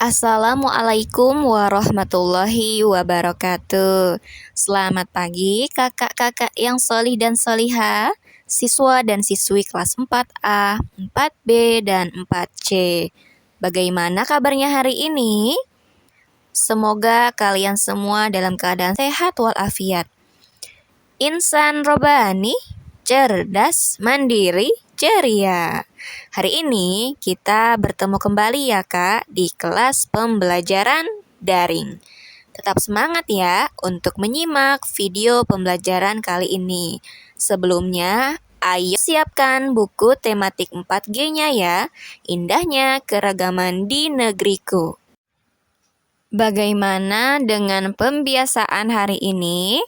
Assalamualaikum warahmatullahi wabarakatuh. Selamat pagi kakak-kakak yang solih dan solihah, siswa dan siswi kelas 4A, 4B, dan 4C. Bagaimana kabarnya hari ini? Semoga kalian semua dalam keadaan sehat walafiat. Insan robani, cerdas, mandiri, ceria. Hari ini kita bertemu kembali ya Kak di kelas pembelajaran daring. Tetap semangat ya untuk menyimak video pembelajaran kali ini. Sebelumnya, ayo siapkan buku tematik 4G-nya ya. Indahnya keragaman di negeriku. Bagaimana dengan pembiasaan hari ini?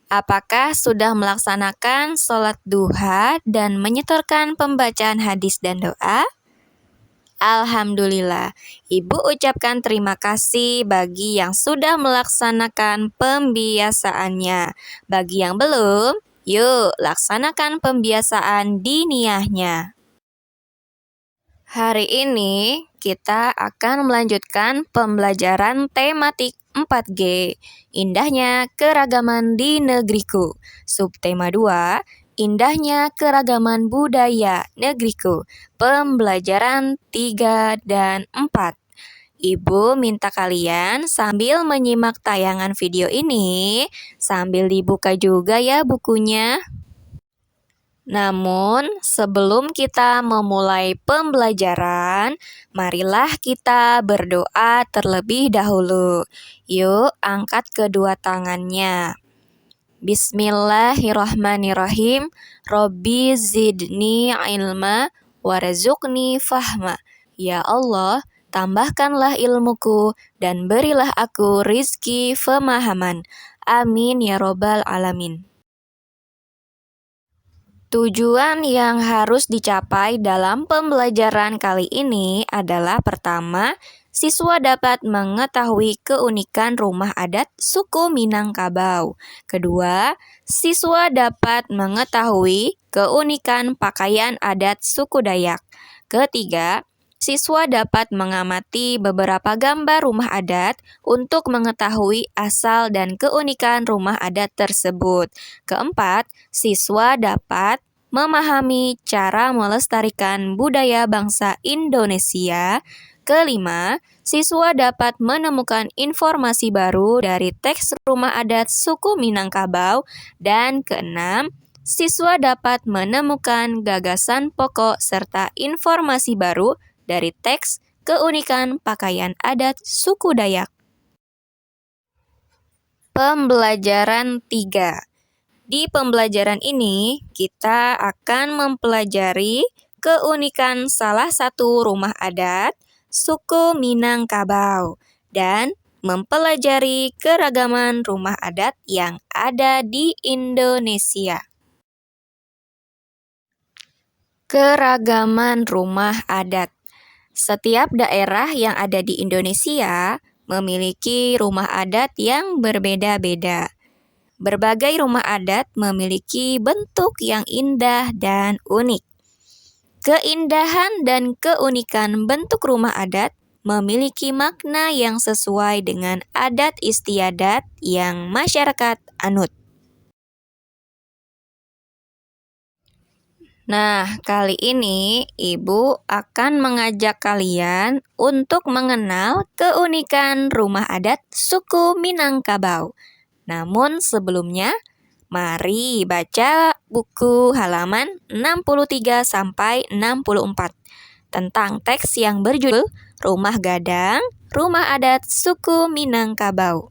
Apakah sudah melaksanakan sholat duha dan menyetorkan pembacaan hadis dan doa? Alhamdulillah, Ibu ucapkan terima kasih bagi yang sudah melaksanakan pembiasaannya. Bagi yang belum, yuk laksanakan pembiasaan diniyahnya. Hari ini kita akan melanjutkan pembelajaran tematik 4G, indahnya keragaman di negeriku. Subtema 2, indahnya keragaman budaya negeriku. Pembelajaran 3 dan 4. Ibu minta kalian sambil menyimak tayangan video ini, sambil dibuka juga ya bukunya. Namun, sebelum kita memulai pembelajaran, marilah kita berdoa terlebih dahulu. Yuk, angkat kedua tangannya. Bismillahirrahmanirrahim. Robbi zidni ilma warzuqni fahma. Ya Allah, tambahkanlah ilmuku dan berilah aku rizki pemahaman. Amin ya robbal alamin. Tujuan yang harus dicapai dalam pembelajaran kali ini adalah pertama, siswa dapat mengetahui keunikan rumah adat suku Minangkabau. Kedua, siswa dapat mengetahui keunikan pakaian adat suku Dayak. Ketiga, siswa dapat mengamati beberapa gambar rumah adat untuk mengetahui asal dan keunikan rumah adat tersebut. Keempat, siswa dapat memahami cara melestarikan budaya bangsa Indonesia. Kelima, siswa dapat menemukan informasi baru dari teks rumah adat suku Minangkabau. Dan keenam, siswa dapat menemukan gagasan pokok serta informasi baru dari teks keunikan pakaian adat suku Dayak. Pembelajaran 3. Di pembelajaran ini, kita akan mempelajari keunikan salah satu rumah adat suku Minangkabau dan mempelajari keragaman rumah adat yang ada di Indonesia. Keragaman rumah adat. Setiap daerah yang ada di Indonesia memiliki rumah adat yang berbeda-beda. Berbagai rumah adat memiliki bentuk yang indah dan unik. Keindahan dan keunikan bentuk rumah adat memiliki makna yang sesuai dengan adat istiadat yang masyarakat anut. Nah, kali ini Ibu akan mengajak kalian untuk mengenal keunikan rumah adat suku Minangkabau. Namun sebelumnya, mari baca buku halaman 63-64 tentang teks yang berjudul Rumah Gadang, Rumah Adat Suku Minangkabau.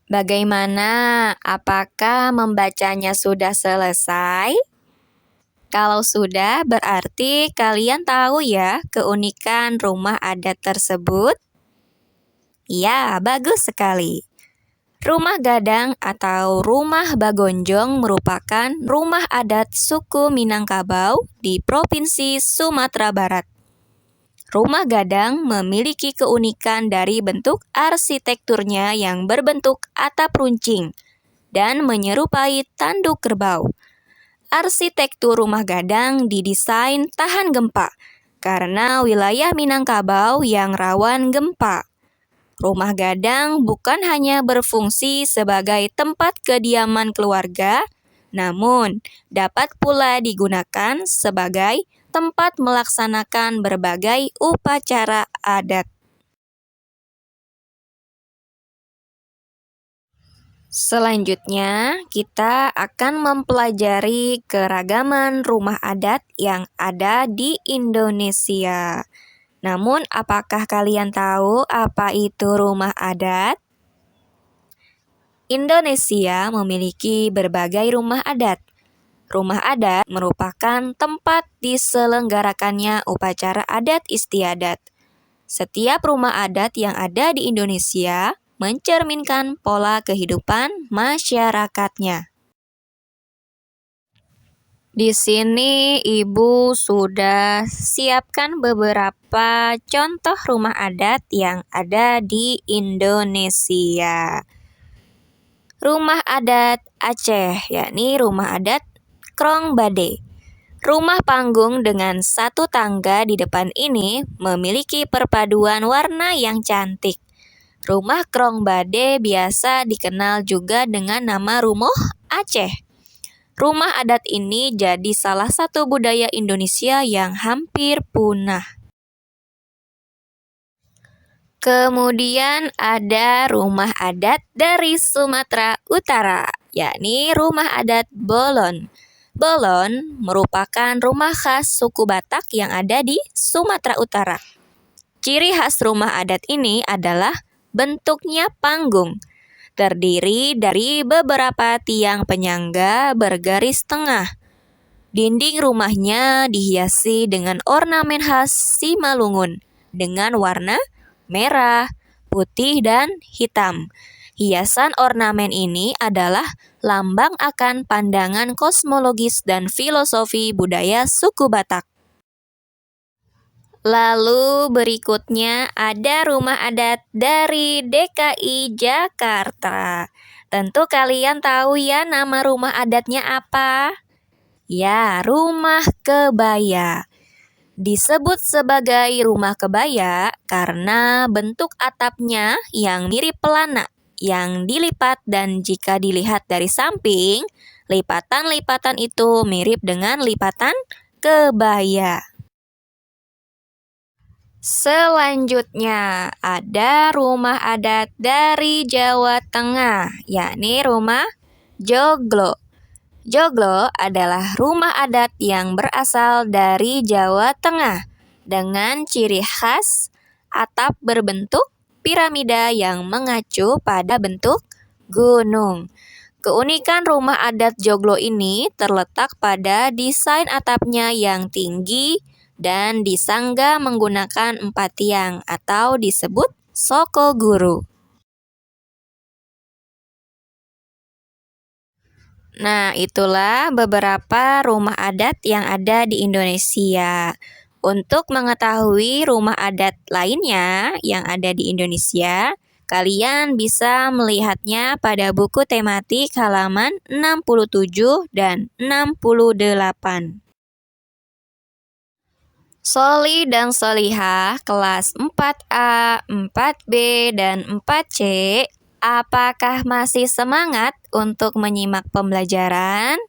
Bagaimana? Apakah membacanya sudah selesai? Kalau sudah, berarti kalian tahu ya keunikan rumah adat tersebut? Ya, bagus sekali. Rumah Gadang atau Rumah Bagonjong merupakan rumah adat suku Minangkabau di Provinsi Sumatera Barat. Rumah Gadang memiliki keunikan dari bentuk arsitekturnya yang berbentuk atap runcing dan menyerupai tanduk kerbau. Arsitektur rumah Gadang didesain tahan gempa, karena wilayah Minangkabau yang rawan gempa. Rumah gadang bukan hanya berfungsi sebagai tempat kediaman keluarga, namun dapat pula digunakan sebagai tempat melaksanakan berbagai upacara adat. Selanjutnya, kita akan mempelajari keragaman rumah adat yang ada di Indonesia. Namun, apakah kalian tahu apa itu rumah adat? Indonesia memiliki berbagai rumah adat. Rumah adat merupakan tempat diselenggarakannya upacara adat istiadat. Setiap rumah adat yang ada di Indonesia mencerminkan pola kehidupan masyarakatnya. Di sini Ibu sudah siapkan beberapa contoh rumah adat yang ada di Indonesia. Rumah adat Aceh, yakni rumah adat Krong Bade. Rumah panggung dengan satu tangga di depan ini memiliki perpaduan warna yang cantik. Rumah Krong Bade biasa dikenal juga dengan nama Rumoh Aceh. Rumah adat ini jadi salah satu budaya Indonesia yang hampir punah. Kemudian ada rumah adat dari Sumatera Utara, yakni rumah adat Bolon. Bolon merupakan rumah khas suku Batak yang ada di Sumatera Utara. Ciri khas rumah adat ini adalah bentuknya panggung. Terdiri dari beberapa tiang penyangga bergaris tengah. Dinding rumahnya dihiasi dengan ornamen khas Simalungun dengan warna merah, putih, dan hitam. Hiasan ornamen ini adalah lambang akan pandangan kosmologis dan filosofi budaya suku Batak. Lalu berikutnya ada rumah adat dari DKI Jakarta. Tentu kalian tahu ya nama rumah adatnya apa? Ya, rumah kebaya. Disebut sebagai rumah kebaya karena bentuk atapnya yang mirip pelana yang dilipat dan jika dilihat dari samping, lipatan-lipatan itu mirip dengan lipatan kebaya. Selanjutnya, ada rumah adat dari Jawa Tengah, yakni rumah Joglo. Joglo adalah rumah adat yang berasal dari Jawa Tengah dengan ciri khas atap berbentuk piramida yang mengacu pada bentuk gunung. Keunikan rumah adat Joglo ini terletak pada desain atapnya yang tinggi dan disangga menggunakan 4 tiang atau disebut sokoguru. Nah, itulah beberapa rumah adat yang ada di Indonesia. Untuk mengetahui rumah adat lainnya yang ada di Indonesia, kalian bisa melihatnya pada buku tematik halaman 67 dan 68. Soli dan Solihah kelas 4A, 4B, dan 4C, apakah masih semangat untuk menyimak pembelajaran?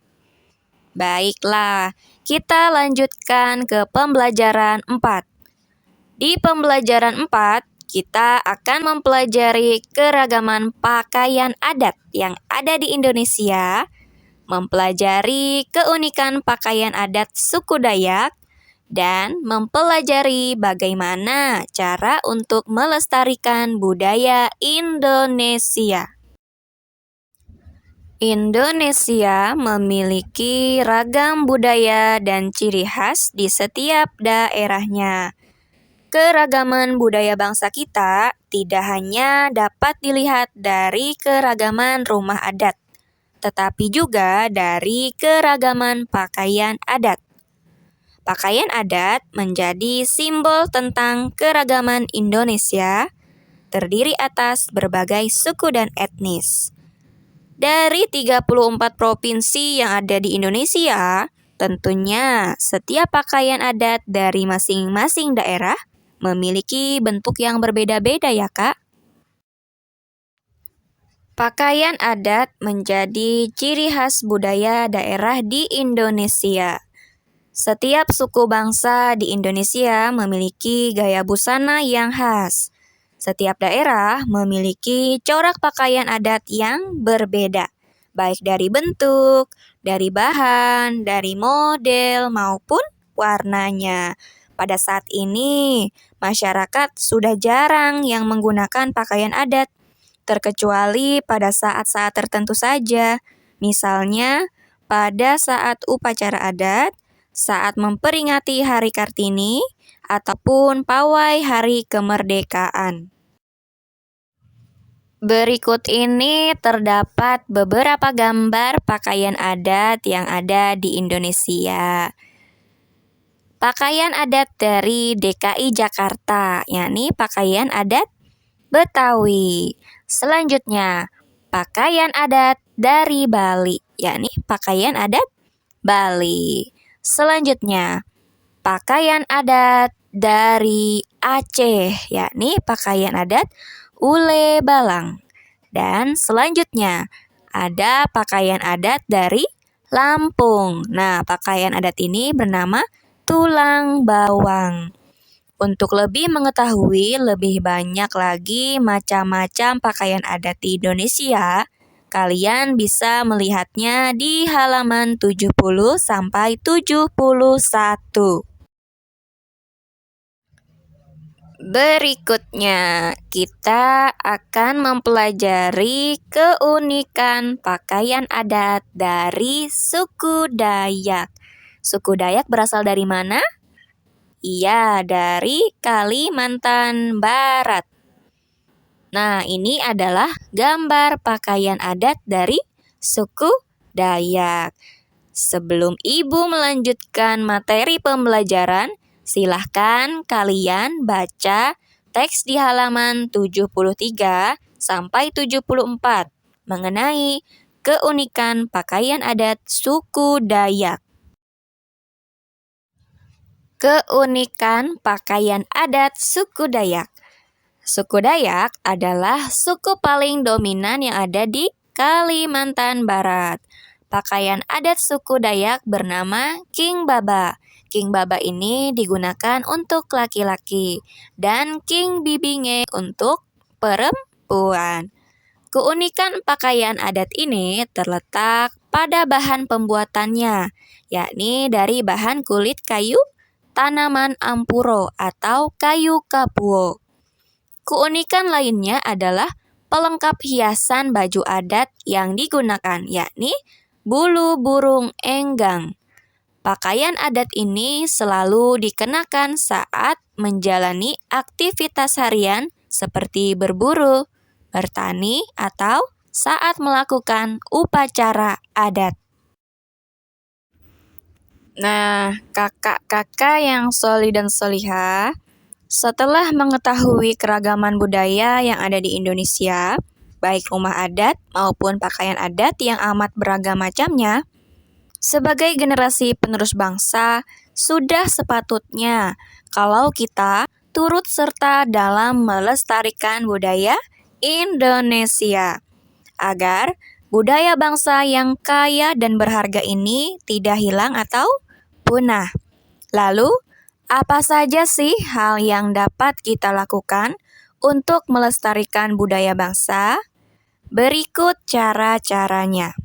Baiklah, kita lanjutkan ke pembelajaran 4. Di pembelajaran 4, kita akan mempelajari keragaman pakaian adat yang ada di Indonesia, mempelajari keunikan pakaian adat suku Dayak, dan mempelajari bagaimana cara untuk melestarikan budaya Indonesia. Indonesia memiliki ragam budaya dan ciri khas di setiap daerahnya. Keragaman budaya bangsa kita tidak hanya dapat dilihat dari keragaman rumah adat, tetapi juga dari keragaman pakaian adat. Pakaian adat menjadi simbol tentang keragaman Indonesia, terdiri atas berbagai suku dan etnis. Dari 34 provinsi yang ada di Indonesia, Tentunya, setiap pakaian adat dari masing-masing daerah memiliki bentuk yang berbeda-beda ya, Kak. Pakaian adat menjadi ciri khas budaya daerah di Indonesia. Setiap suku bangsa di Indonesia memiliki gaya busana yang khas. Setiap daerah memiliki corak pakaian adat yang berbeda, baik dari bentuk, dari bahan, dari model, maupun warnanya. Pada saat ini, masyarakat sudah jarang yang menggunakan pakaian adat, terkecuali pada saat-saat tertentu saja. Misalnya, pada saat upacara adat, saat memperingati Hari Kartini, ataupun pawai Hari Kemerdekaan. Berikut ini terdapat beberapa gambar pakaian adat yang ada di Indonesia. Pakaian adat dari DKI Jakarta, yakni pakaian adat Betawi. Selanjutnya, pakaian adat dari Bali, yakni pakaian adat Bali. Selanjutnya, pakaian adat dari Aceh, yakni pakaian adat Ule Balang. Dan selanjutnya, ada pakaian adat dari Lampung. Nah, pakaian adat ini bernama tulang bawang. Untuk lebih mengetahui lebih banyak lagi macam-macam pakaian adat di Indonesia, kalian bisa melihatnya di halaman 70 sampai 71. Berikutnya, kita akan mempelajari keunikan pakaian adat dari suku Dayak. Suku Dayak berasal dari mana? Iya, dari Kalimantan Barat. Nah, ini adalah gambar pakaian adat dari suku Dayak. Sebelum Ibu melanjutkan materi pembelajaran, silahkan kalian baca teks di halaman 73 sampai 74 mengenai keunikan pakaian adat suku Dayak. Keunikan pakaian adat suku Dayak. Suku Dayak adalah suku paling dominan yang ada di Kalimantan Barat. Pakaian adat suku Dayak bernama King Baba. King Baba ini digunakan untuk laki-laki dan King Bibinge untuk perempuan. Keunikan pakaian adat ini terletak pada bahan pembuatannya, yakni dari bahan kulit kayu tanaman ampuro atau kayu kapuo. Keunikan lainnya adalah pelengkap hiasan baju adat yang digunakan, yakni bulu burung enggang. Pakaian adat ini selalu dikenakan saat menjalani aktivitas harian seperti berburu, bertani, atau saat melakukan upacara adat. Nah, kakak-kakak yang sholih dan sholihah, setelah mengetahui keragaman budaya yang ada di Indonesia, baik rumah adat maupun pakaian adat yang amat beragam macamnya, sebagai generasi penerus bangsa, sudah sepatutnya kalau kita turut serta dalam melestarikan budaya Indonesia, agar budaya bangsa yang kaya dan berharga ini tidak hilang atau punah. Lalu, apa saja sih hal yang dapat kita lakukan untuk melestarikan budaya bangsa? Berikut cara-caranya.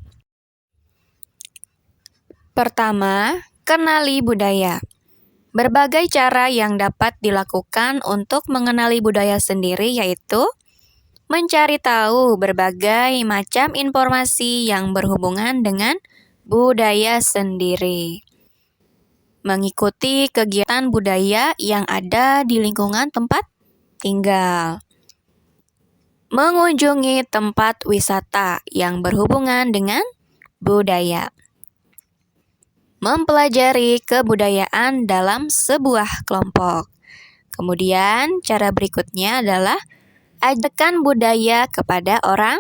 Pertama, kenali budaya. Berbagai cara yang dapat dilakukan untuk mengenali budaya sendiri yaitu mencari tahu berbagai macam informasi yang berhubungan dengan budaya sendiri. Mengikuti kegiatan budaya yang ada di lingkungan tempat tinggal. Mengunjungi tempat wisata yang berhubungan dengan budaya. Mempelajari kebudayaan dalam sebuah kelompok. Kemudian, cara berikutnya adalah ajarkan budaya kepada orang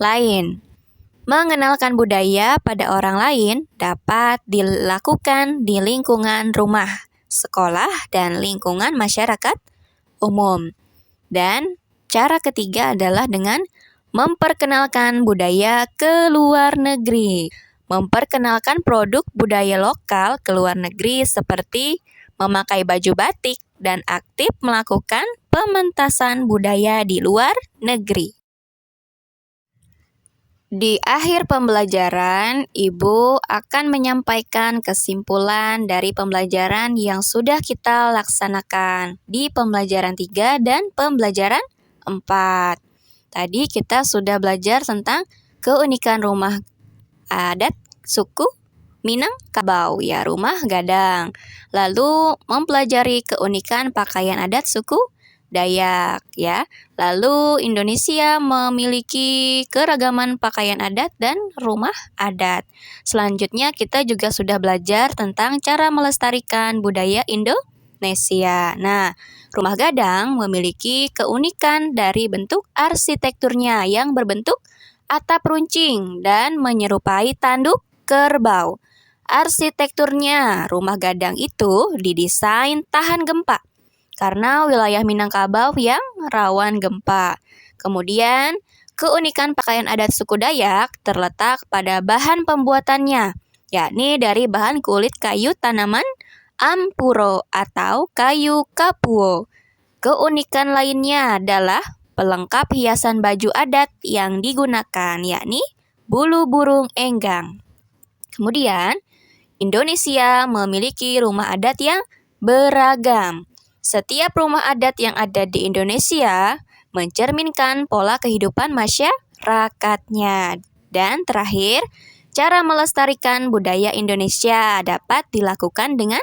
lain. Mengenalkan budaya pada orang lain dapat dilakukan di lingkungan rumah, sekolah, dan lingkungan masyarakat umum. Dan cara ketiga adalah dengan memperkenalkan budaya ke luar negeri. Memperkenalkan produk budaya lokal ke luar negeri seperti memakai baju batik dan aktif melakukan pementasan budaya di luar negeri. Di akhir pembelajaran, Ibu akan menyampaikan kesimpulan dari pembelajaran yang sudah kita laksanakan di pembelajaran 3 dan pembelajaran 4. Tadi kita sudah belajar tentang keunikan rumah adat suku Minangkabau, ya, rumah gadang. Lalu mempelajari keunikan pakaian adat suku Dayak, ya. Lalu Indonesia memiliki keragaman pakaian adat dan rumah adat. Selanjutnya kita juga sudah belajar tentang cara melestarikan budaya Indonesia. Nah, rumah gadang memiliki keunikan dari bentuk arsitekturnya yang berbentuk atap runcing dan menyerupai tanduk kerbau. Arsitekturnya, rumah gadang itu didesain tahan gempa karena wilayah Minangkabau yang rawan gempa. Kemudian, keunikan pakaian adat suku Dayak terletak pada bahan pembuatannya, yakni dari bahan kulit kayu tanaman ampuro atau kayu kapuo. Keunikan lainnya adalah pelengkap hiasan baju adat yang digunakan, yakni bulu burung enggang. Kemudian, Indonesia memiliki rumah adat yang beragam. Setiap rumah adat yang ada di Indonesia mencerminkan pola kehidupan masyarakatnya. Dan terakhir, cara melestarikan budaya Indonesia dapat dilakukan dengan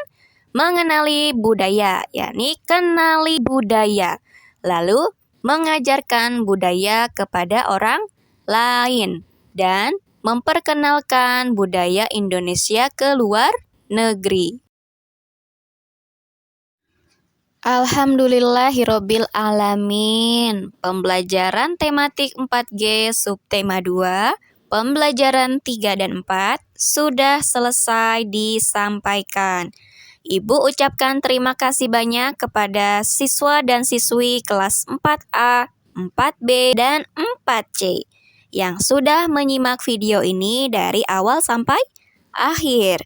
mengenali budaya, yakni kenali budaya. Lalu, mengajarkan budaya kepada orang lain dan memperkenalkan budaya Indonesia ke luar negeri. Alhamdulillahirabbil alamin. Pembelajaran tematik 4G subtema 2, pembelajaran 3 dan 4 sudah selesai disampaikan. Ibu ucapkan terima kasih banyak kepada siswa dan siswi kelas 4A, 4B, dan 4C yang sudah menyimak video ini dari awal sampai akhir.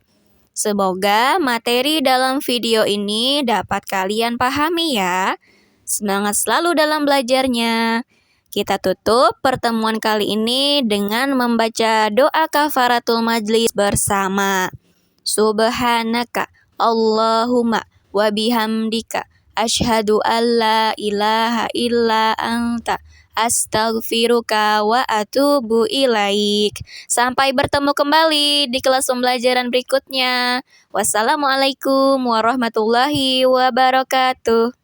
Semoga materi dalam video ini dapat kalian pahami ya. Semangat selalu dalam belajarnya. Kita tutup pertemuan kali ini dengan membaca doa kafaratul majlis bersama. Subhanaka Allahumma wa bihamdika asyhadu an la ilaha illa anta astaghfiruka wa atubu ilaik. Sampai bertemu kembali di kelas pembelajaran berikutnya. Wassalamualaikum warahmatullahi wabarakatuh.